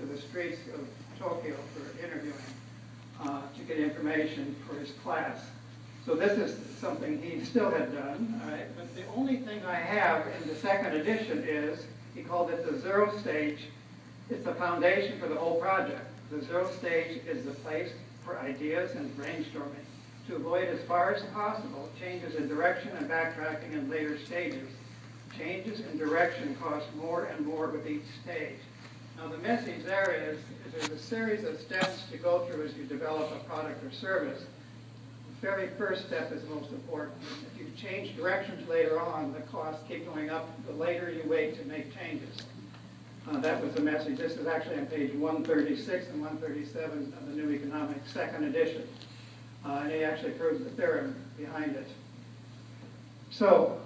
the streets of Tokyo for interviewing to get information for his class. So this is something he still had done, all right? But the only thing I have in the second edition is, he called it the zero stage. It's the foundation for the whole project. The zero stage is the place for ideas and brainstorming to avoid as far as possible changes in direction and backtracking in later stages. Changes in direction cost more and more with each stage. Now the message there is there's a series of steps to go through as you develop a product or service. The very first step is most important. If you change directions later on, the costs keep going up the later you wait to make changes. That was the message. This is actually on page 136 and 137 of the New Economics, second edition. And he actually proves the theorem behind it. So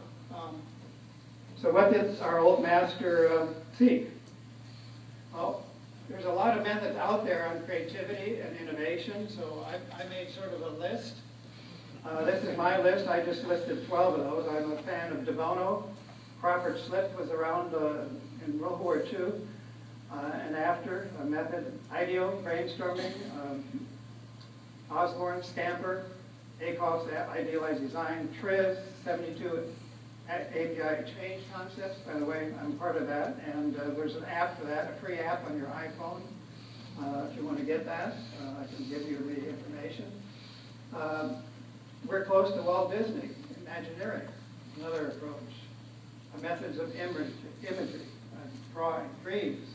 what did our old master seek? Well, there's a lot of methods out there on creativity and innovation, so I made sort of a list. This is my list. I just listed 12 of those. I'm a fan of De Bono. Crawford Slip was around in World War II and after. A method, IDEO, brainstorming, Osborne, Scamper, Akoff's Idealized Design, TRIZ, 72 API change concepts. By the way, I'm part of that, and there's an app for that, a free app on your iPhone. If you want to get that, I can give you the information. We're close to Walt Disney, Imagineering, another approach. Methods of imagery, drawing, dreams,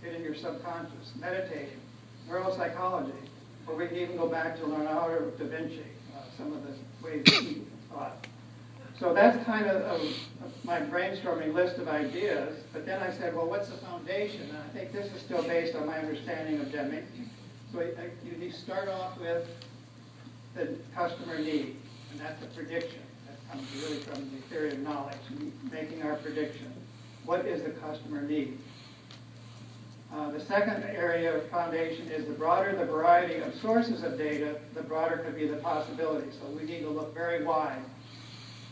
getting your subconscious, meditating, neuropsychology, or we can even go back to Leonardo da Vinci, some of the ways he thought. So that's kind of my brainstorming list of ideas, but then I said, well, what's the foundation? And I think this is still based on my understanding of Deming. So you start off with the customer need, and that's a prediction. That comes really from the theory of knowledge, making our prediction. What is the customer need? The second area of foundation is the broader the variety of sources of data, the broader could be the possibilities. So we need to look very wide.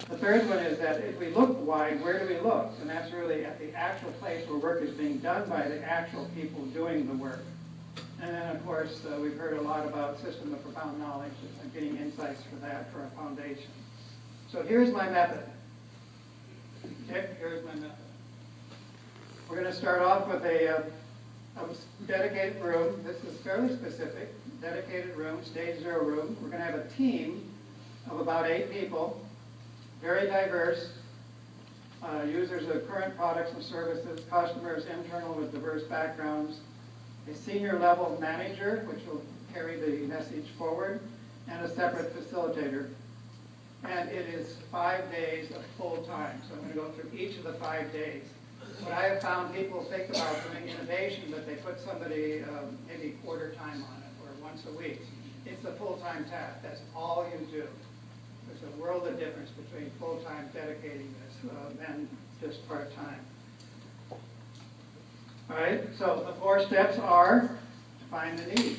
The third one is that if we look wide, where do we look? And that's really at the actual place where work is being done by the actual people doing the work. And then, of course, we've heard a lot about system of profound knowledge and getting insights for that for a foundation. So here's my method. Okay, here's my method. We're going to start off with a dedicated room. This is fairly specific. Dedicated room, stage 0 room. We're going to have a team of about 8 people, very diverse, users of current products and services, customers, internal with diverse backgrounds, a senior level manager, which will carry the message forward, and a separate facilitator. And it is 5 days of full time. So I'm going to go through each of the 5 days. What I have found, people think about doing innovation, but they put somebody maybe quarter time on it or once a week. It's a full-time task. That's all you do. There's a world of difference between full-time dedicating this than just part-time. All right, so the 4 steps are: define the need,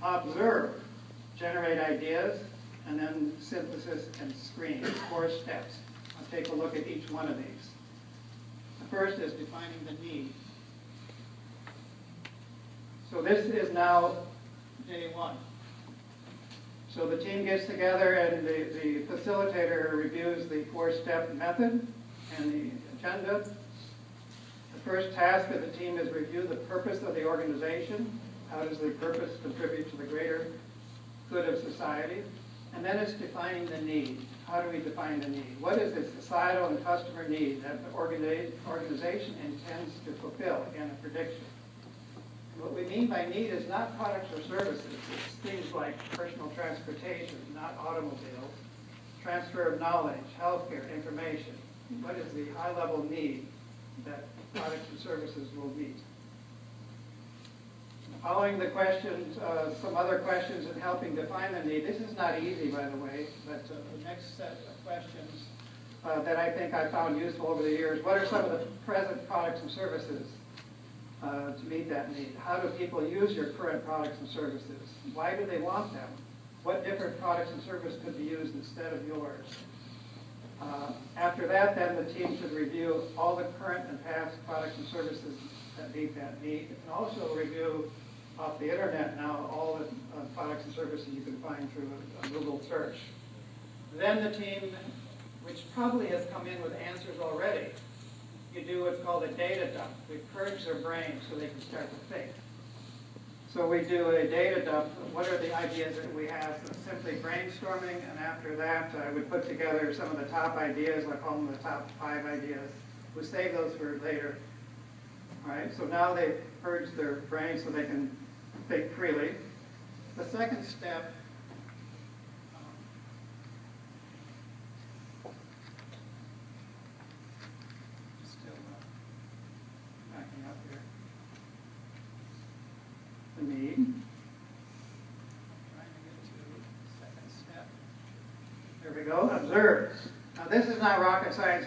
observe, generate ideas, and then synthesis and screen. 4 steps. I'll take a look at each one of these. The first is defining the need. So this is now day 1. So the team gets together and the facilitator reviews the 4-step method and the agenda. The first task of the team is review the purpose of the organization. How does the purpose contribute to the greater good of society? And then it's defining the need. How do we define the need? What is the societal and customer need that the organization intends to fulfill? Again, a prediction. What we mean by need is not products or services. It's things like personal transportation, not automobiles, transfer of knowledge, healthcare, information. What is the high-level need that products and services will meet? Following the questions, some other questions in helping define the need. This is not easy, by the way, but the next set of questions that I think I found useful over the years. What are some of the present products and services to meet that need? How do people use your current products and services? Why do they want them? What different products and services could be used instead of yours? After that, then the team should review all the current and past products and services that meet that need, and also review off the internet now all the products and services you can find through a Google search. Then the team, which probably has come in with answers already, you do what's called a data dump. We purge their brains so they can start to think. So we do a data dump. What are the ideas that we have? So simply brainstorming, and after that, I would put together some of the top ideas. I call them the top 5 ideas. We'll save those for later. All right, so now they've purged their brains so they can think freely. The second step backing up here. The need. Trying to get to the second step. There we go. Observe. Now this is not rocket science.